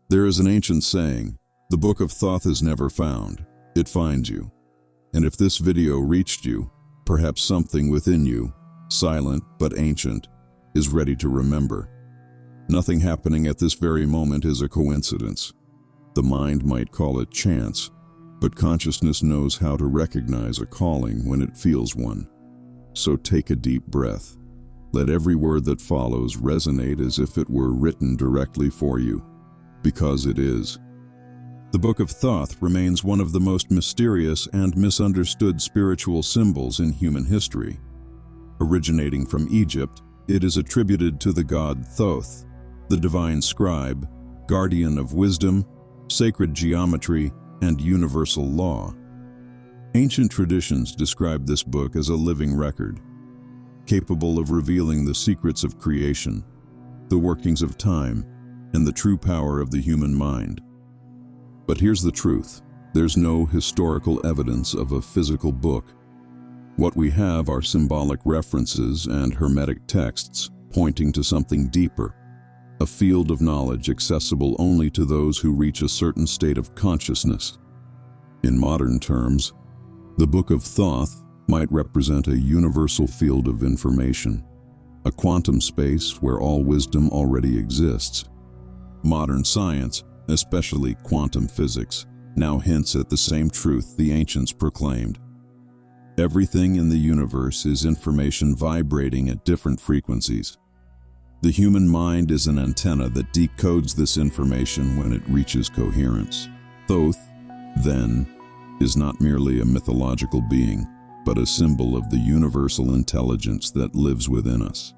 There is an ancient saying, "The book of Thoth is never found, it finds you." And if this video reached you, perhaps something within you, silent but ancient, is ready to remember. Nothing happening at this very moment is a coincidence. The mind might call it chance, but consciousness knows how to recognize a calling when it feels one. So take a deep breath. Let every word that follows resonate as if it were written directly for you, because it is. The Book of Thoth remains one of the most mysterious and misunderstood spiritual symbols in human history. Originating from Egypt, it is attributed to the god Thoth, the divine scribe, guardian of wisdom, sacred geometry, and universal law. Ancient traditions describe this book as a living record, capable of revealing the secrets of creation, the workings of time, and the true power of the human mind. But here's the truth: there's no historical evidence of a physical book. What we have are symbolic references and hermetic texts pointing to something deeper, a field of knowledge accessible only to those who reach a certain state of consciousness. In modern terms, the Book of Thoth might represent a universal field of information, a quantum space where all wisdom already exists. Modern science, especially quantum physics, now hints at the same truth the ancients proclaimed. Everything in the universe is information vibrating at different frequencies. The human mind is an antenna that decodes this information when it reaches coherence. Thoth, then, is not merely a mythological being, but a symbol of the universal intelligence that lives within us.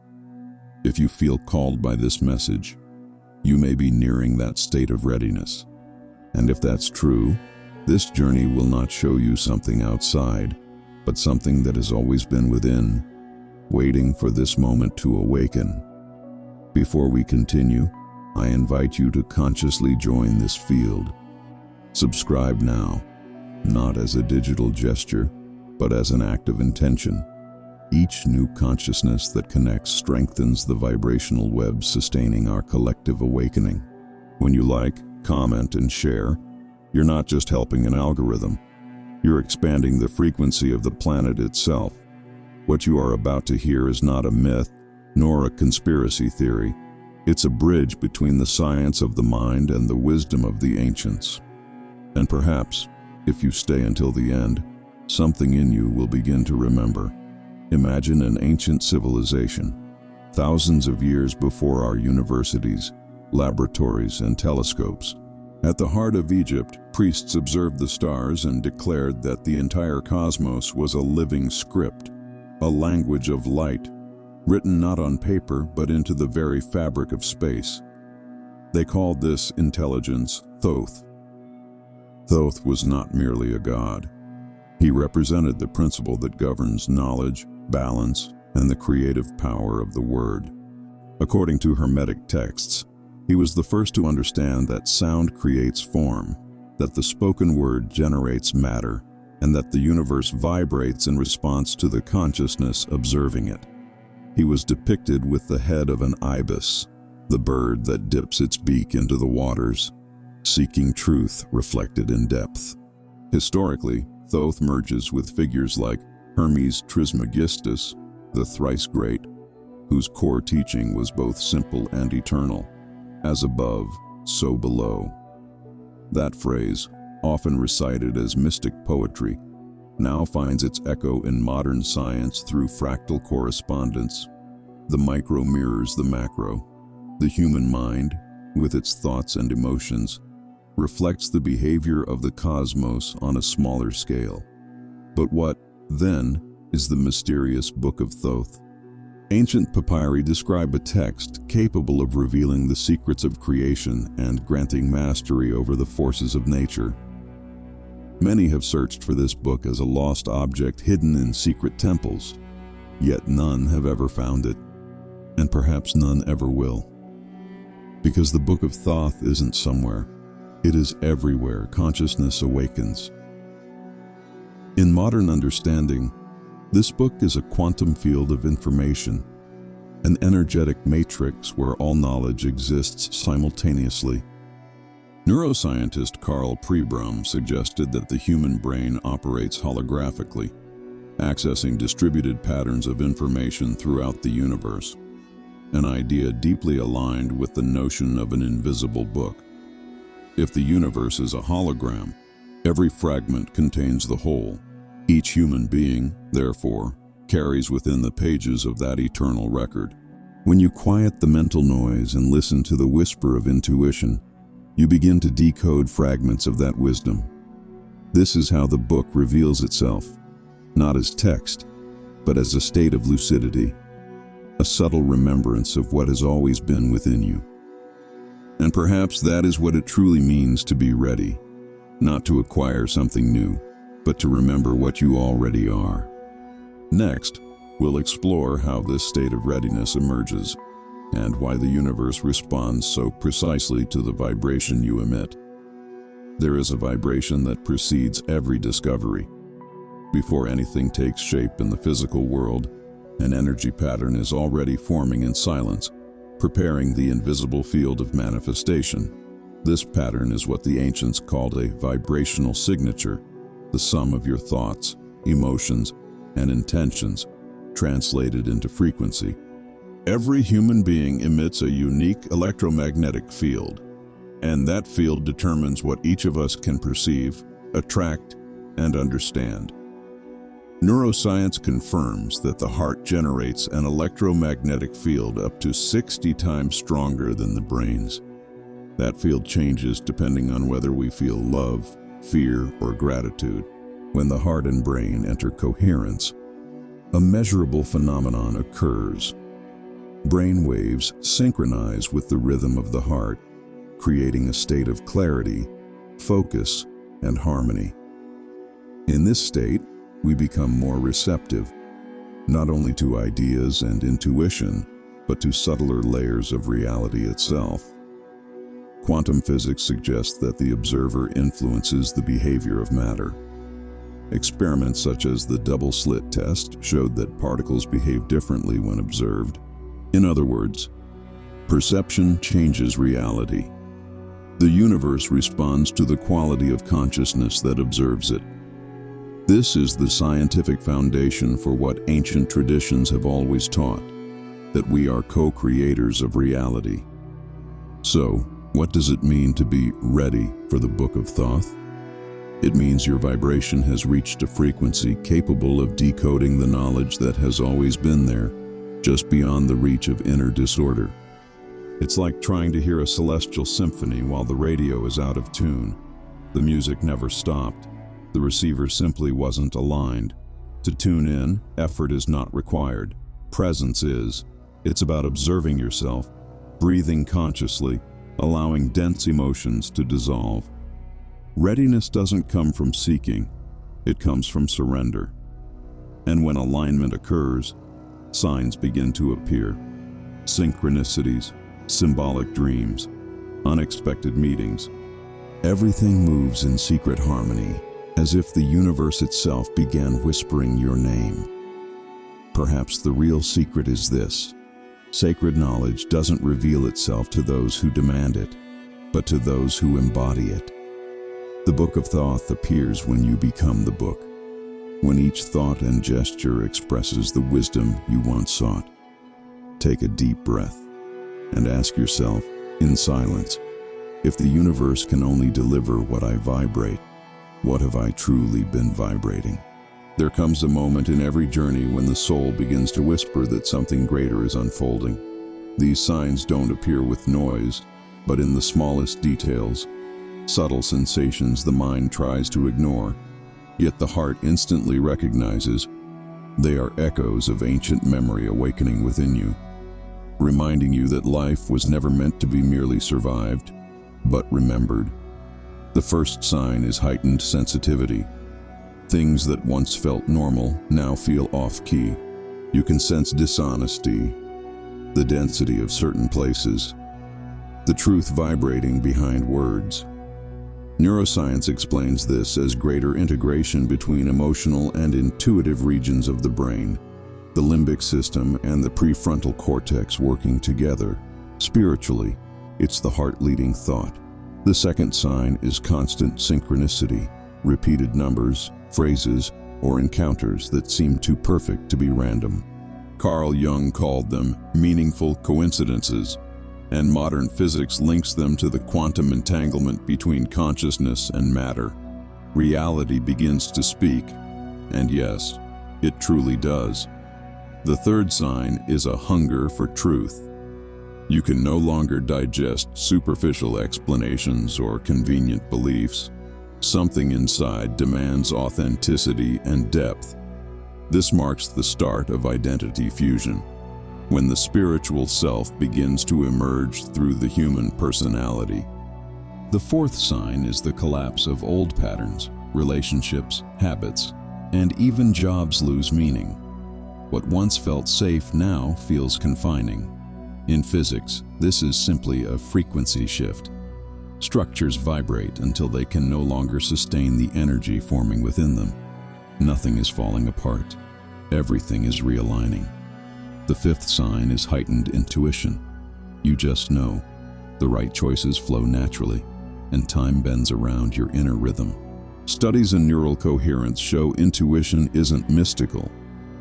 If you feel called by this message, you may be nearing that state of readiness. And if that's true, this journey will not show you something outside, but something that has always been within, waiting for this moment to awaken. Before we continue, I invite you to consciously join this field. Subscribe now, not as a digital gesture, but as an act of intention. Each new consciousness that connects strengthens the vibrational web sustaining our collective awakening. When you like, comment, and share, you're not just helping an algorithm, you're expanding the frequency of the planet itself. What you are about to hear is not a myth, nor a conspiracy theory. It's a bridge between the science of the mind and the wisdom of the ancients. And perhaps, if you stay until the end, something in you will begin to remember. Imagine an ancient civilization, thousands of years before our universities, laboratories, and telescopes. At the heart of Egypt, priests observed the stars and declared that the entire cosmos was a living script, a language of light, written not on paper but into the very fabric of space. They called this intelligence Thoth. Thoth was not merely a god. He represented the principle that governs knowledge, balance, and the creative power of the word. According to Hermetic texts, he was the first to understand that sound creates form, that the spoken word generates matter, and that the universe vibrates in response to the consciousness observing it. He was depicted with the head of an ibis, the bird that dips its beak into the waters, seeking truth reflected in depth. Historically, Thoth merges with figures like Hermes Trismegistus, the thrice great, whose core teaching was both simple and eternal. As above, so below. That phrase, often recited as mystic poetry, now finds its echo in modern science through fractal correspondence. The micro mirrors the macro. The human mind, with its thoughts and emotions, reflects the behavior of the cosmos on a smaller scale. But what, then, is the mysterious Book of Thoth? Ancient papyri describe a text capable of revealing the secrets of creation and granting mastery over the forces of nature. Many have searched for this book as a lost object hidden in secret temples, yet none have ever found it, and perhaps none ever will. Because the Book of Thoth isn't somewhere, it is everywhere consciousness awakens. In modern understanding, this book is a quantum field of information, an energetic matrix where all knowledge exists simultaneously. Neuroscientist Carl Pribram suggested that the human brain operates holographically, accessing distributed patterns of information throughout the universe, an idea deeply aligned with the notion of an invisible book. If the universe is a hologram, every fragment contains the whole. Each human being, therefore, carries within the pages of that eternal record. When you quiet the mental noise and listen to the whisper of intuition, you begin to decode fragments of that wisdom. This is how the book reveals itself, not as text, but as a state of lucidity, a subtle remembrance of what has always been within you. And perhaps that is what it truly means to be ready, not to acquire something new, but to remember what you already are. Next, we'll explore how this state of readiness emerges, and why the universe responds so precisely to the vibration you emit. There is a vibration that precedes every discovery. Before anything takes shape in the physical world, an energy pattern is already forming in silence, preparing the invisible field of manifestation. This pattern is what the ancients called a vibrational signature, the sum of your thoughts, emotions, and intentions, translated into frequency. Every human being emits a unique electromagnetic field, and that field determines what each of us can perceive, attract, and understand. Neuroscience confirms that the heart generates an electromagnetic field up to 60 times stronger than the brain's. That field changes depending on whether we feel love, fear, or gratitude. When the heart and brain enter coherence, a measurable phenomenon occurs. Brain waves synchronize with the rhythm of the heart, creating a state of clarity, focus, and harmony. In this state, we become more receptive, not only to ideas and intuition, but to subtler layers of reality itself. Quantum physics suggests that the observer influences the behavior of matter. Experiments such as the double-slit test showed that particles behave differently when observed. In other words, perception changes reality. The universe responds to the quality of consciousness that observes it. This is the scientific foundation for what ancient traditions have always taught, that we are co-creators of reality. So, what does it mean to be ready for the Book of Thoth? It means your vibration has reached a frequency capable of decoding the knowledge that has always been there, just beyond the reach of inner disorder. It's like trying to hear a celestial symphony while the radio is out of tune. The music never stopped. The receiver simply wasn't aligned. To tune in, effort is not required. Presence is. It's about observing yourself, breathing consciously, allowing dense emotions to dissolve. Readiness doesn't come from seeking. It comes from surrender. And when alignment occurs, signs begin to appear. Synchronicities, symbolic dreams, unexpected meetings. Everything moves in secret harmony, as if the universe itself began whispering your name. Perhaps the real secret is this: sacred knowledge doesn't reveal itself to those who demand it, but to those who embody it. The Book of Thoth appears when you become the book, when each thought and gesture expresses the wisdom you once sought. Take a deep breath and ask yourself, in silence, if the universe can only deliver what I vibrate, what have I truly been vibrating? There comes a moment in every journey when the soul begins to whisper that something greater is unfolding. These signs don't appear with noise, but in the smallest details, subtle sensations the mind tries to ignore, yet the heart instantly recognizes. They are echoes of ancient memory awakening within you, reminding you that life was never meant to be merely survived, but remembered. The first sign is heightened sensitivity. Things that once felt normal now feel off-key. You can sense dishonesty, the density of certain places, the truth vibrating behind words. Neuroscience explains this as greater integration between emotional and intuitive regions of the brain, the limbic system and the prefrontal cortex working together. Spiritually, it's the heart leading thought. The second sign is constant synchronicity, repeated numbers, phrases, or encounters that seem too perfect to be random. Carl Jung called them meaningful coincidences, and modern physics links them to the quantum entanglement between consciousness and matter. Reality begins to speak, and yes, it truly does. The third sign is a hunger for truth. You can no longer digest superficial explanations or convenient beliefs. Something inside demands authenticity and depth. This marks the start of identity fusion, when the spiritual self begins to emerge through the human personality. The fourth sign is the collapse of old patterns, relationships, habits, and even jobs lose meaning. What once felt safe now feels confining. In physics, this is simply a frequency shift. Structures vibrate until they can no longer sustain the energy forming within them. Nothing is falling apart. Everything is realigning. The fifth sign is heightened intuition. You just know. The right choices flow naturally, and time bends around your inner rhythm. Studies in neural coherence show intuition isn't mystical.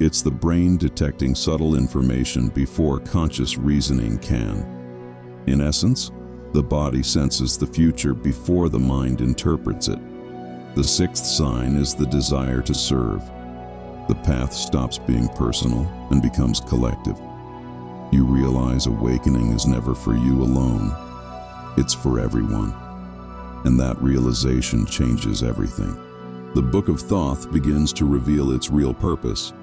It's the brain detecting subtle information before conscious reasoning can. In essence, the body senses the future before the mind interprets it. The sixth sign is the desire to serve. The path stops being personal and becomes collective. You realize awakening is never for you alone. It's for everyone. And that realization changes everything. The Book of Thoth begins to reveal its real purpose.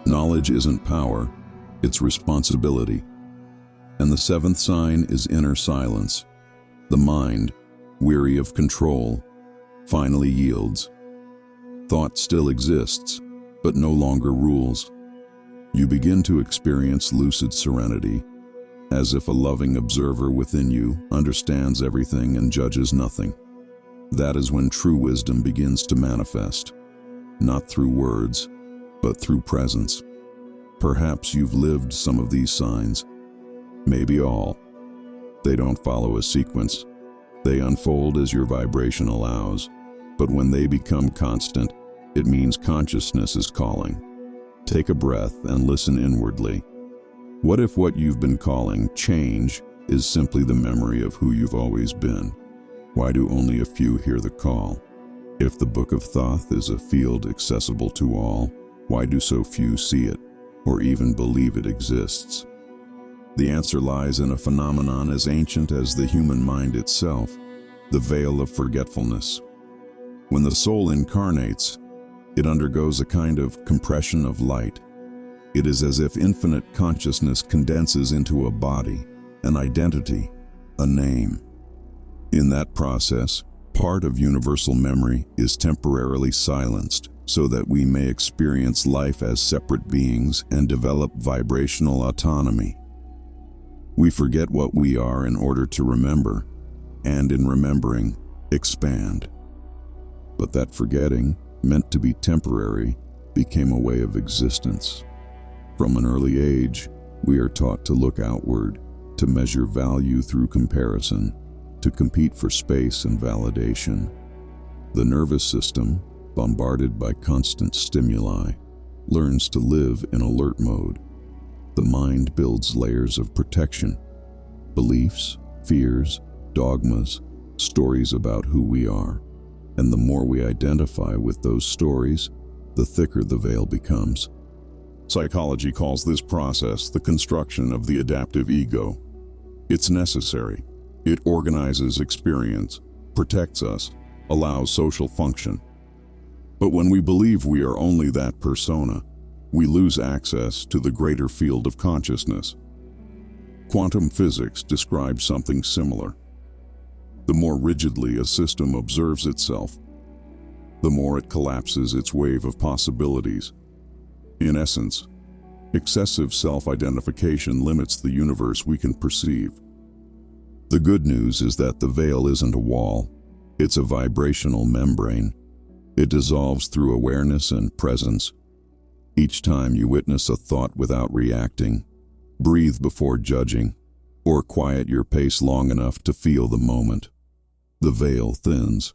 Knowledge isn't power, it's responsibility. And the seventh sign is inner silence. The mind, weary of control, finally yields. Thought still exists, but no longer rules. You begin to experience lucid serenity, as if a loving observer within you understands everything and judges nothing. That is when true wisdom begins to manifest, not through words, but through presence. Perhaps you've lived some of these signs, maybe all. They don't follow a sequence. They unfold as your vibration allows, but when they become constant, it means consciousness is calling. Take a breath and listen inwardly. What if what you've been calling change is simply the memory of who you've always been? Why do only a few hear the call? If the Book of Thoth is a field accessible to all, why do so few see it, or even believe it exists? The answer lies in a phenomenon as ancient as the human mind itself, the veil of forgetfulness. When the soul incarnates, it undergoes a kind of compression of light. It is as if infinite consciousness condenses into a body, an identity, a name. In that process, part of universal memory is temporarily silenced so that we may experience life as separate beings and develop vibrational autonomy. We forget what we are in order to remember, and in remembering, expand. But that forgetting, meant to be temporary, became a way of existence. From an early age, we are taught to look outward, to measure value through comparison, to compete for space and validation. The nervous system, bombarded by constant stimuli, learns to live in alert mode. The mind builds layers of protection, beliefs, fears, dogmas, stories about who we are. And the more we identify with those stories, the thicker the veil becomes. Psychology calls this process the construction of the adaptive ego. It's necessary. It organizes experience, protects us, allows social function. But when we believe we are only that persona, we lose access to the greater field of consciousness. Quantum physics describes something similar. The more rigidly a system observes itself, the more it collapses its wave of possibilities. In essence, excessive self-identification limits the universe we can perceive. The good news is that the veil isn't a wall, it's a vibrational membrane. It dissolves through awareness and presence. Each time you witness a thought without reacting, breathe before judging, or quiet your pace long enough to feel the moment, the veil thins.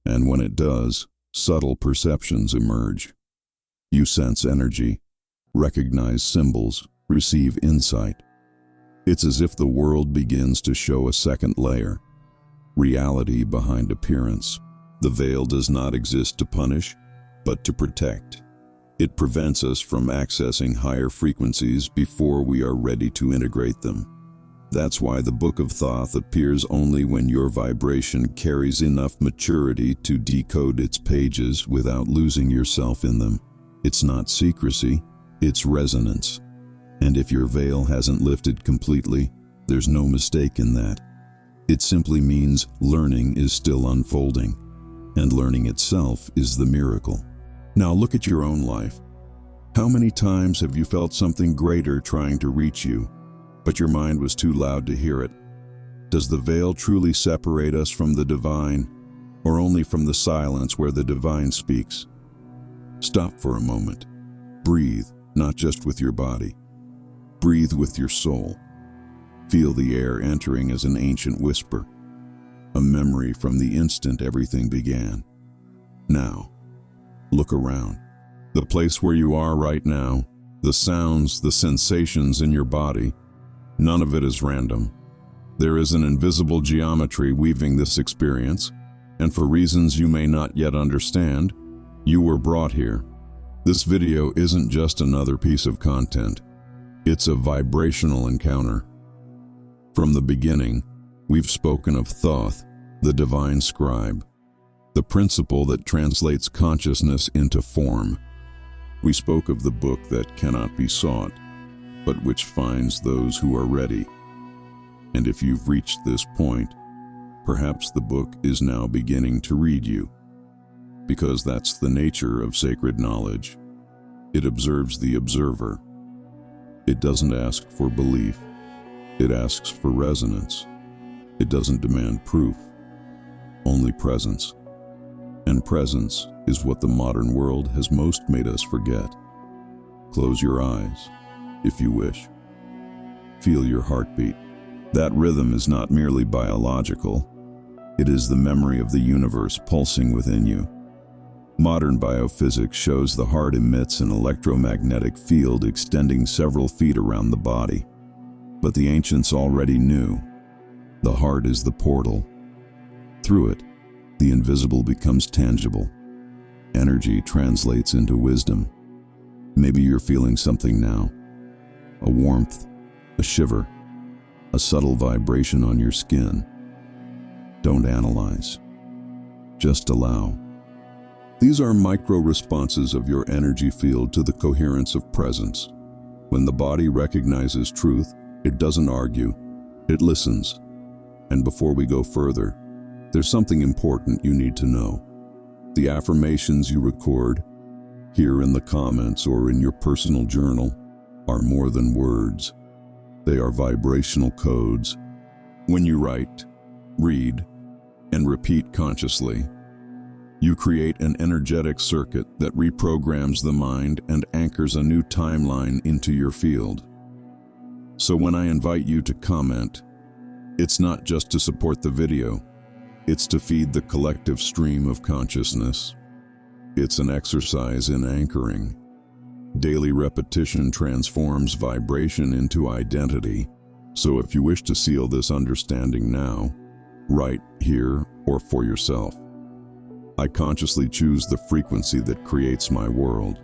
And when it does, subtle perceptions emerge. You sense energy, recognize symbols, receive insight. It's as if the world begins to show a second layer, reality behind appearance. The veil does not exist to punish, but to protect. It prevents us from accessing higher frequencies before we are ready to integrate them. That's why the Book of Thoth appears only when your vibration carries enough maturity to decode its pages without losing yourself in them. It's not secrecy, it's resonance. And if your veil hasn't lifted completely, there's no mistake in that. It simply means learning is still unfolding, and learning itself is the miracle. Now look at your own life. How many times have you felt something greater trying to reach you, but your mind was too loud to hear it? Does the veil truly separate us from the divine, or only from the silence where the divine speaks? Stop for a moment. Breathe, not just with your body. Breathe with your soul. Feel the air entering as an ancient whisper, a memory from the instant everything began. Now, look around. The place where you are right now, the sounds, the sensations in your body, none of it is random. There is an invisible geometry weaving this experience, and for reasons you may not yet understand, you were brought here. This video isn't just another piece of content. It's a vibrational encounter. From the beginning, we've spoken of Thoth, the divine scribe, the principle that translates consciousness into form. We spoke of the book that cannot be sought, but which finds those who are ready. And if you've reached this point, perhaps the book is now beginning to read you, because that's the nature of sacred knowledge. It observes the observer. It doesn't ask for belief. It asks for resonance. It doesn't demand proof, only presence. And presence is what the modern world has most made us forget. Close your eyes, if you wish. Feel your heartbeat. That rhythm is not merely biological. It is the memory of the universe pulsing within you. Modern biophysics shows the heart emits an electromagnetic field extending several feet around the body. But the ancients already knew. The heart is the portal. Through it, the invisible becomes tangible. Energy translates into wisdom. Maybe you're feeling something now. A warmth, a shiver, a subtle vibration on your skin. Don't analyze. Just allow. These are micro-responses of your energy field to the coherence of presence. When the body recognizes truth, it doesn't argue, it listens. And before we go further, there's something important you need to know. The affirmations you record, here in the comments or in your personal journal, are more than words. They are vibrational codes. When you write, read, and repeat consciously, you create an energetic circuit that reprograms the mind and anchors a new timeline into your field. So when I invite you to comment, it's not just to support the video, it's to feed the collective stream of consciousness. It's an exercise in anchoring. Daily repetition transforms vibration into identity. So if you wish to seal this understanding now, write here or for yourself. I consciously choose the frequency that creates my world.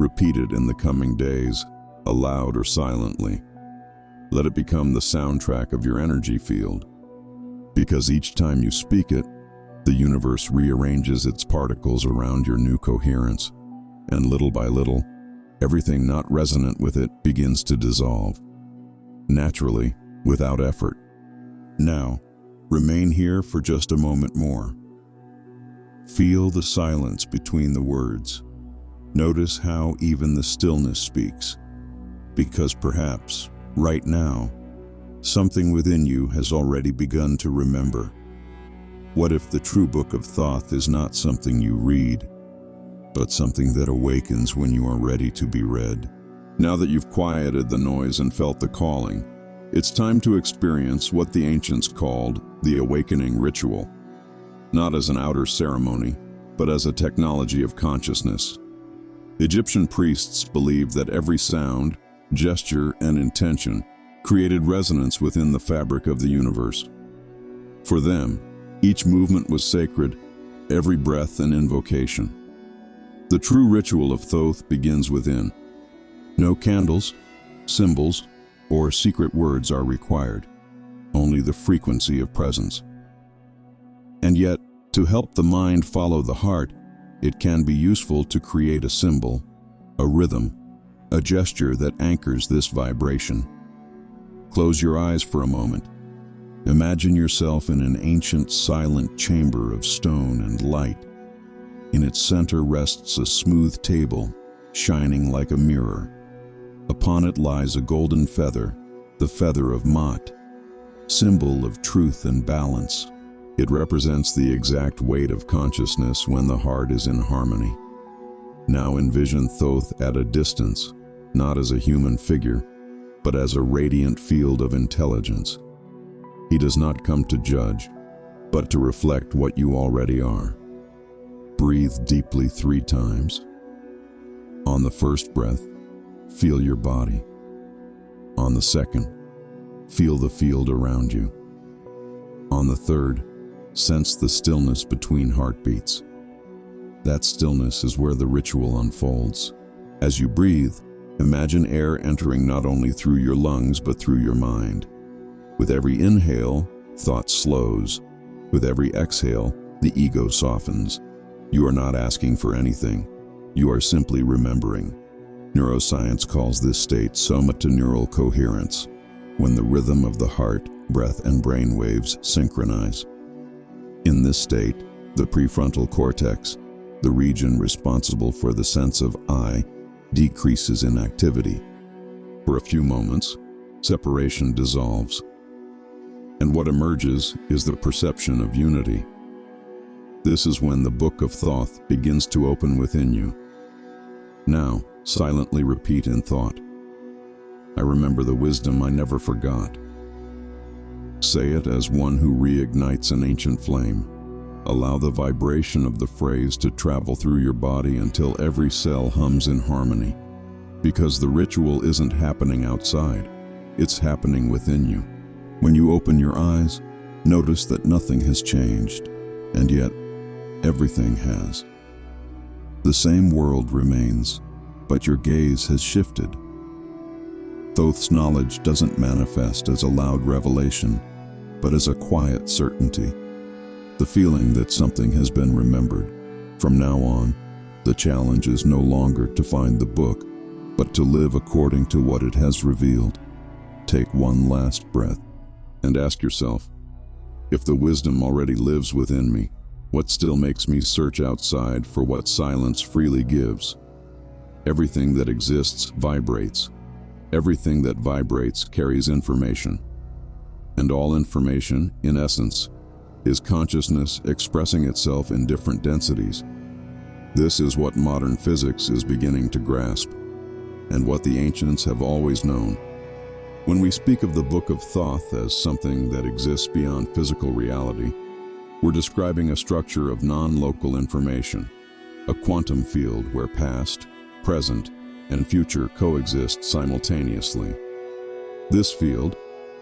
Repeat it in the coming days, aloud or silently. Let it become the soundtrack of your energy field. Because each time you speak it, the universe rearranges its particles around your new coherence, and little by little, everything not resonant with it begins to dissolve. Naturally, without effort. Now, remain here for just a moment more. Feel the silence between the words. Notice how even the stillness speaks. Because perhaps, right now, something within you has already begun to remember. What if the true Book of Thoth is not something you read, but something that awakens when you are ready to be read? Now that you've quieted the noise and felt the calling, it's time to experience what the ancients called the awakening ritual, not as an outer ceremony, but as a technology of consciousness. Egyptian priests believed that every sound, gesture, and intention created resonance within the fabric of the universe. For them, each movement was sacred, every breath an invocation. The true ritual of Thoth begins within. No candles, symbols, or secret words are required, only the frequency of presence. And yet, to help the mind follow the heart, it can be useful to create a symbol, a rhythm, a gesture that anchors this vibration. Close your eyes for a moment. Imagine yourself in an ancient, silent chamber of stone and light. In its center rests a smooth table, shining like a mirror. Upon it lies a golden feather, the feather of Ma'at, symbol of truth and balance. It represents the exact weight of consciousness when the heart is in harmony. Now envision Thoth at a distance, not as a human figure, but as a radiant field of intelligence. He does not come to judge, but to reflect what you already are. Breathe deeply 3 times. On the first breath, feel your body. On the second, feel the field around you. On the third, sense the stillness between heartbeats. That stillness is where the ritual unfolds. As you breathe, imagine air entering not only through your lungs but through your mind. With every inhale, thought slows. With every exhale, the ego softens. You are not asking for anything. You are simply remembering. Neuroscience calls this state somatoneural coherence, when the rhythm of the heart, breath, and brain waves synchronize. In this state, the prefrontal cortex, the region responsible for the sense of I, decreases in activity. For a few moments, separation dissolves, and what emerges is the perception of unity. This is when the book of Thoth begins to open within you. Now, silently repeat in thought, I remember the wisdom I never forgot. Say it as one who reignites an ancient flame. Allow the vibration of the phrase to travel through your body until every cell hums in harmony. Because the ritual isn't happening outside, it's happening within you. When you open your eyes, notice that nothing has changed, and yet everything has. The same world remains, but your gaze has shifted. Thoth's knowledge doesn't manifest as a loud revelation, but as a quiet certainty, the feeling that something has been remembered. From now on, the challenge is no longer to find the book, but to live according to what it has revealed. Take one last breath and ask yourself, if the wisdom already lives within me, what still makes me search outside for what silence freely gives? Everything that exists vibrates. Everything that vibrates carries information. And all information, in essence, is consciousness expressing itself in different densities. This is what modern physics is beginning to grasp, and what the ancients have always known. When we speak of the Book of Thoth as something that exists beyond physical reality, we're describing a structure of non-local information, a quantum field where past, present, and future coexist simultaneously. This field,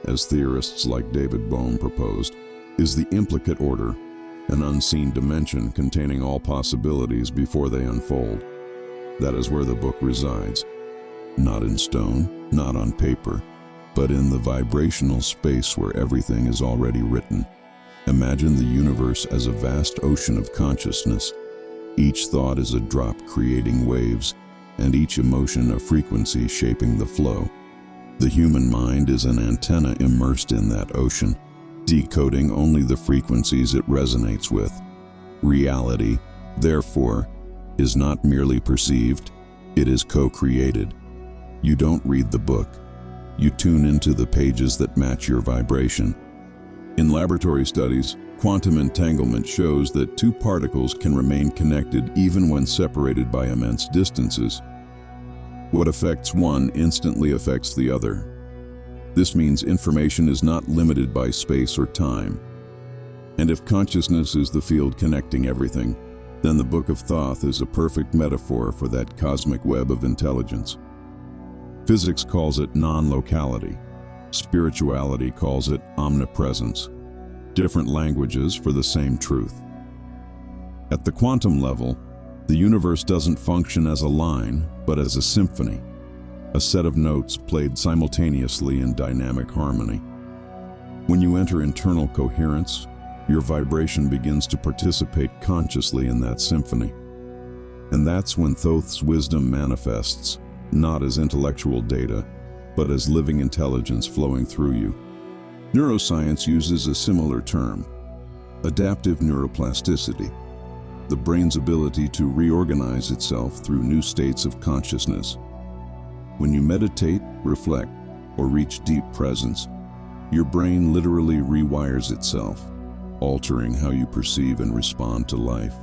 as theorists like David Bohm proposed, is the implicate order, an unseen dimension containing all possibilities before they unfold. That is where the book resides, not in stone, not on paper, but in the vibrational space where everything is already written. Imagine the universe as a vast ocean of consciousness. Each thought is a drop creating waves, and each emotion a frequency shaping the flow. The human mind is an antenna immersed in that ocean, decoding only the frequencies it resonates with. Reality, therefore, is not merely perceived, it is co-created. You don't read the book, you tune into the pages that match your vibration. In laboratory studies, quantum entanglement shows that two particles can remain connected even when separated by immense distances. What affects one instantly affects the other. This means information is not limited by space or time. And if consciousness is the field connecting everything, then the Book of Thoth is a perfect metaphor for that cosmic web of intelligence. Physics calls it non-locality. Spirituality calls it omnipresence. Different languages for the same truth. At the quantum level, the universe doesn't function as a line, but as a symphony, a set of notes played simultaneously in dynamic harmony. When you enter internal coherence, your vibration begins to participate consciously in that symphony. And that's when Thoth's wisdom manifests, not as intellectual data, but as living intelligence flowing through you. Neuroscience uses a similar term, adaptive neuroplasticity, the brain's ability to reorganize itself through new states of consciousness. When you meditate, reflect, or reach deep presence, your brain literally rewires itself, altering how you perceive and respond to life.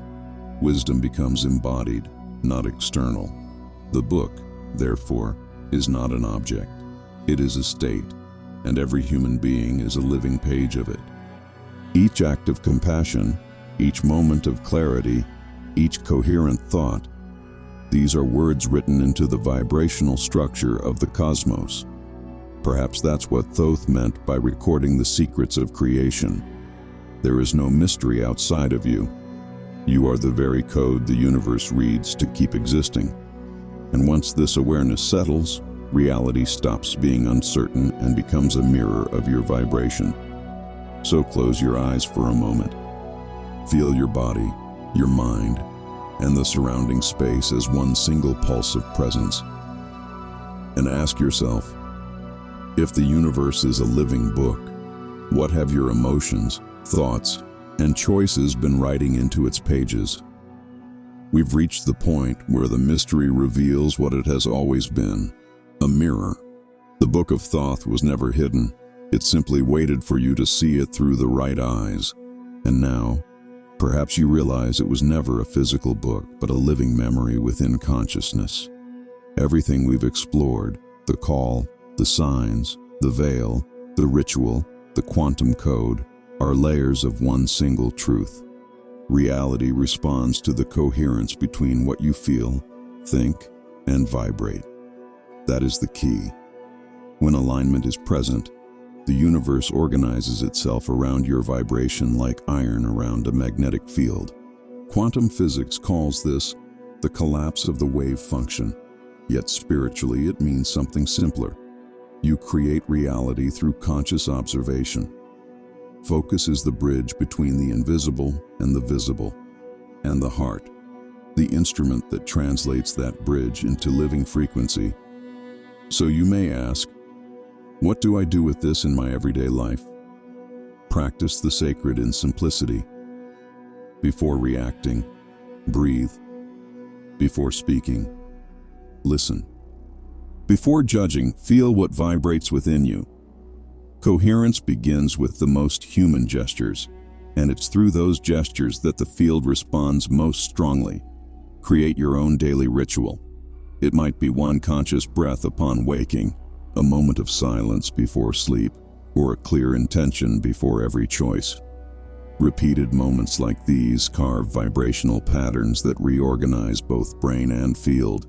Wisdom becomes embodied, not external. The book, therefore, is not an object. It is a state, and every human being is a living page of it. Each act of compassion, each moment of clarity, each coherent thought, these are words written into the vibrational structure of the cosmos. Perhaps that's what Thoth meant by recording the secrets of creation. There is no mystery outside of you. You are the very code the universe reads to keep existing. And once this awareness settles, reality stops being uncertain and becomes a mirror of your vibration. So close your eyes for a moment. Feel your body, your mind, and the surrounding space as one single pulse of presence. And ask yourself, if the universe is a living book, what have your emotions, thoughts, and choices been writing into its pages? We've reached the point where the mystery reveals what it has always been, a mirror. The Book of Thoth was never hidden. It simply waited for you to see it through the right eyes. And now, perhaps you realize it was never a physical book, but a living memory within consciousness. Everything we've explored, the call, the signs, the veil, the ritual, the quantum code, are layers of one single truth. Reality responds to the coherence between what you feel, think, and vibrate. That is the key. When alignment is present, the universe organizes itself around your vibration like iron around a magnetic field. Quantum physics calls this the collapse of the wave function, yet spiritually it means something simpler. You create reality through conscious observation. Focus is the bridge between the invisible and the visible, and the heart, the instrument that translates that bridge into living frequency. So you may ask, what do I do with this in my everyday life? Practice the sacred in simplicity. Before reacting, breathe. Before speaking, listen. Before judging, feel what vibrates within you. Coherence begins with the most human gestures, and it's through those gestures that the field responds most strongly. Create your own daily ritual. It might be one conscious breath upon waking, a moment of silence before sleep, or a clear intention before every choice. Repeated moments like these carve vibrational patterns that reorganize both brain and field.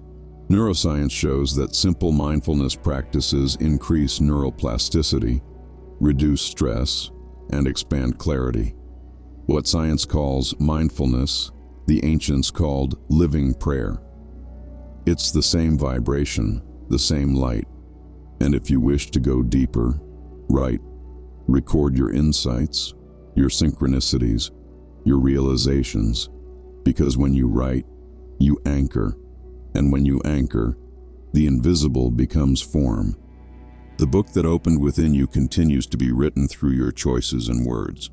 Neuroscience shows that simple mindfulness practices increase neuroplasticity, reduce stress, and expand clarity. What science calls mindfulness, the ancients called living prayer. It's the same vibration, the same light. And if you wish to go deeper, write, record your insights, your synchronicities, your realizations, because when you write, you anchor, and when you anchor, the invisible becomes form. The book that opened within you continues to be written through your choices and words.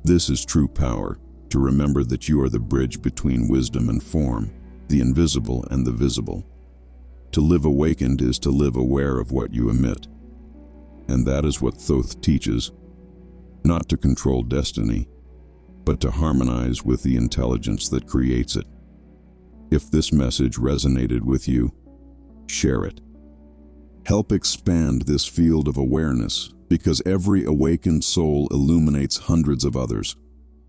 This is true power, to remember that you are the bridge between wisdom and form, the invisible and the visible. To live awakened is to live aware of what you emit. And that is what Thoth teaches, not to control destiny, but to harmonize with the intelligence that creates it. If this message resonated with you, share it. Help expand this field of awareness because every awakened soul illuminates hundreds of others.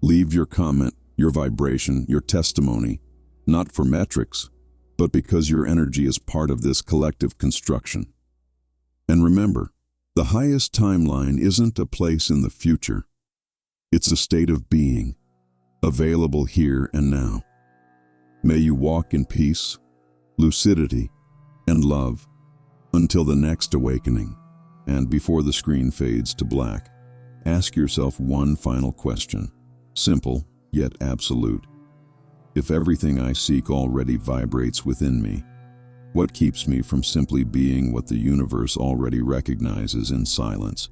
Leave your comment, your vibration, your testimony, not for metrics, but because your energy is part of this collective construction. And remember, the highest timeline isn't a place in the future. It's a state of being, available here and now. May you walk in peace, lucidity, and love until the next awakening. And before the screen fades to black, ask yourself one final question, simple yet absolute. If everything I seek already vibrates within me, what keeps me from simply being what the universe already recognizes in silence?